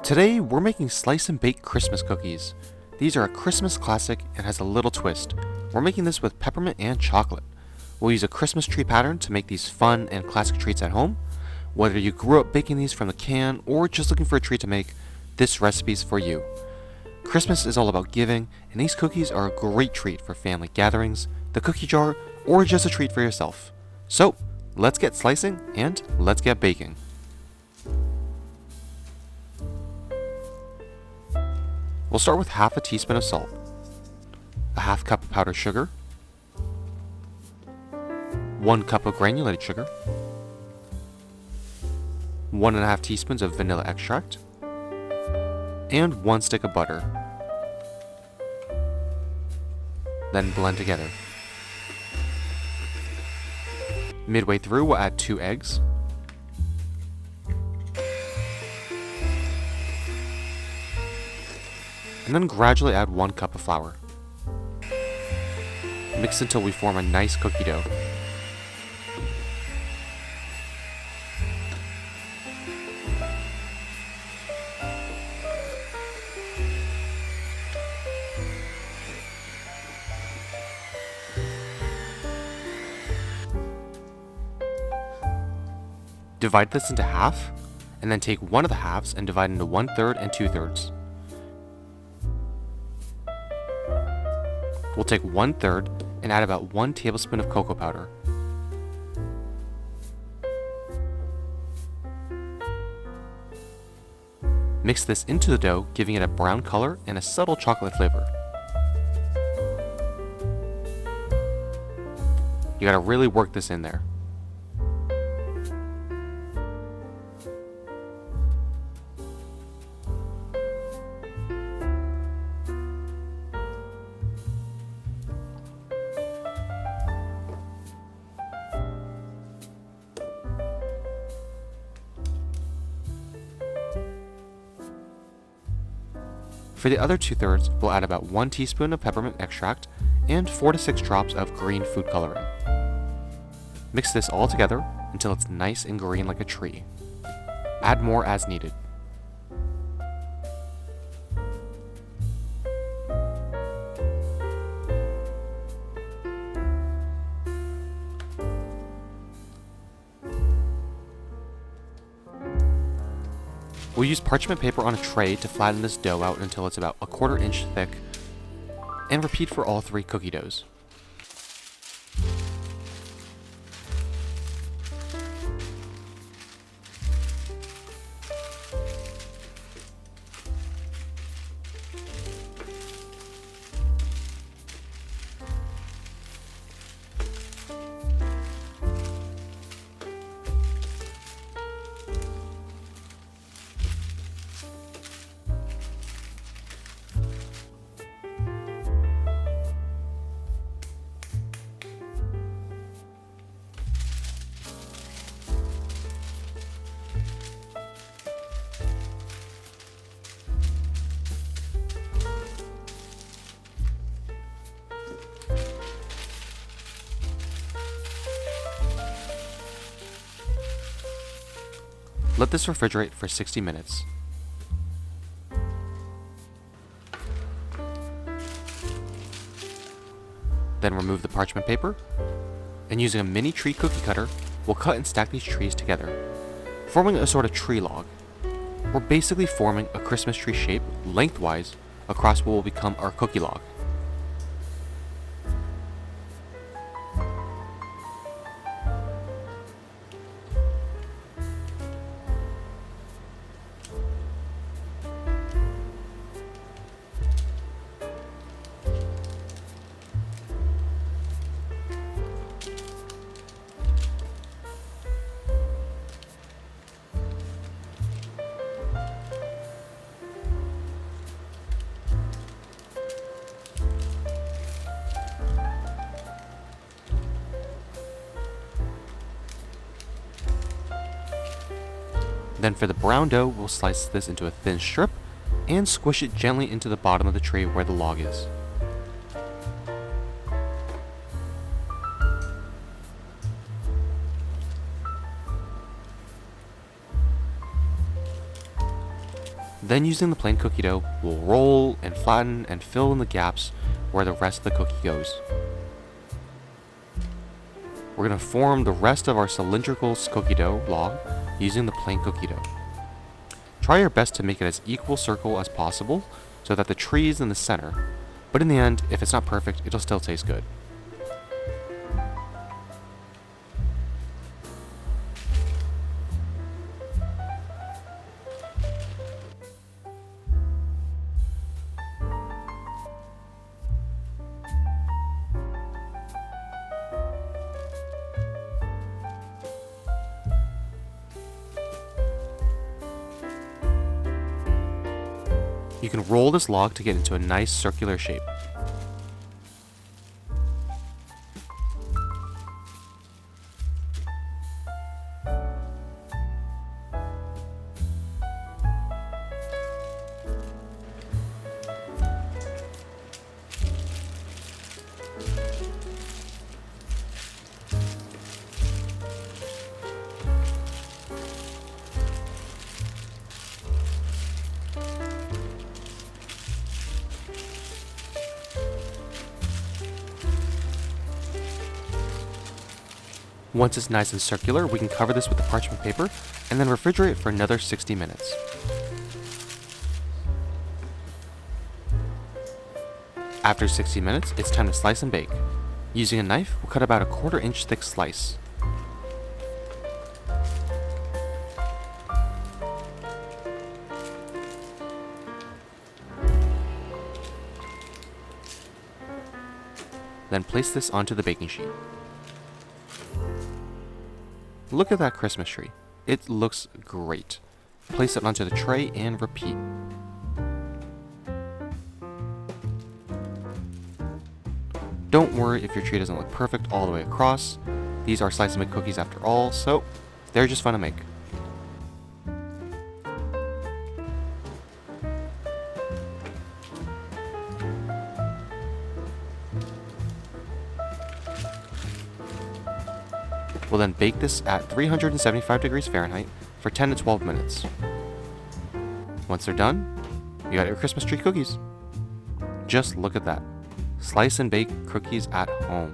Today we're making slice and bake Christmas cookies. These are a Christmas classic and has a little twist. We're making this with peppermint and chocolate. We'll use a Christmas tree pattern to make these fun and classic treats at home. Whether you grew up baking these from the can or just looking for a treat to make, this recipe's for you. Christmas is all about giving, and these cookies are a great treat for family gatherings, the cookie jar, or just a treat for yourself. So, let's get slicing and let's get baking. We'll start with half a teaspoon of salt, a half cup of powdered sugar, 1 cup of granulated sugar, 1.5 teaspoons of vanilla extract, and 1 stick of butter. Then blend together. Midway through, we'll add 2 eggs, and then gradually add 1 cup of flour. Mix until we form a nice cookie dough. Divide this into half, and then take one of the halves and divide into 1/3 and 2/3. We'll take 1/3 and add about 1 tablespoon of cocoa powder. Mix this into the dough, giving it a brown color and a subtle chocolate flavor. You gotta really work this in there. For the other 2/3, we'll add about 1 teaspoon of peppermint extract and 4 to 6 drops of green food coloring. Mix this all together until it's nice and green like a tree. Add more as needed. We'll use parchment paper on a tray to flatten this dough out until it's about 1/4 inch thick, and repeat for all 3 cookie doughs. Let this refrigerate for 60 minutes. Then remove the parchment paper, and using a mini tree cookie cutter, we'll cut and stack these trees together, forming a sort of tree log. We're basically forming a Christmas tree shape lengthwise across what will become our cookie log. Then for the brown dough, we'll slice this into a thin strip and squish it gently into the bottom of the tray where the log is. Then using the plain cookie dough, we'll roll and flatten and fill in the gaps where the rest of the cookie goes. We're going to form the rest of our cylindrical cookie dough log using the plain cookie dough. Try your best to make it as equal circle as possible so that the tree is in the center, but in the end, if it's not perfect, it'll still taste good. You can roll this log to get into a nice circular shape. Once it's nice and circular, we can cover this with the parchment paper and then refrigerate for another 60 minutes. After 60 minutes, it's time to slice and bake. Using a knife, we'll cut about a 1/4 inch thick slice. Then place this onto the baking sheet. Look at that Christmas tree. It looks great. Place it onto the tray and repeat. Don't worry if your tree doesn't look perfect all the way across. These are slice and bake cookies after all, so they're just fun to make. We'll then bake this at 375 degrees Fahrenheit for 10 to 12 minutes. Once they're done, you got your Christmas tree cookies. Just look at that. Slice and bake cookies at home.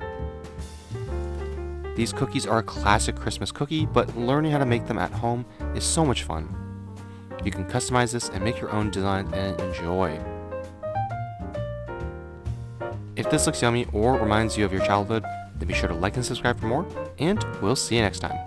These cookies are a classic Christmas cookie, but learning how to make them at home is so much fun. You can customize this and make your own design and enjoy. If this looks yummy or reminds you of your childhood, then be sure to like and subscribe for more, and we'll see you next time.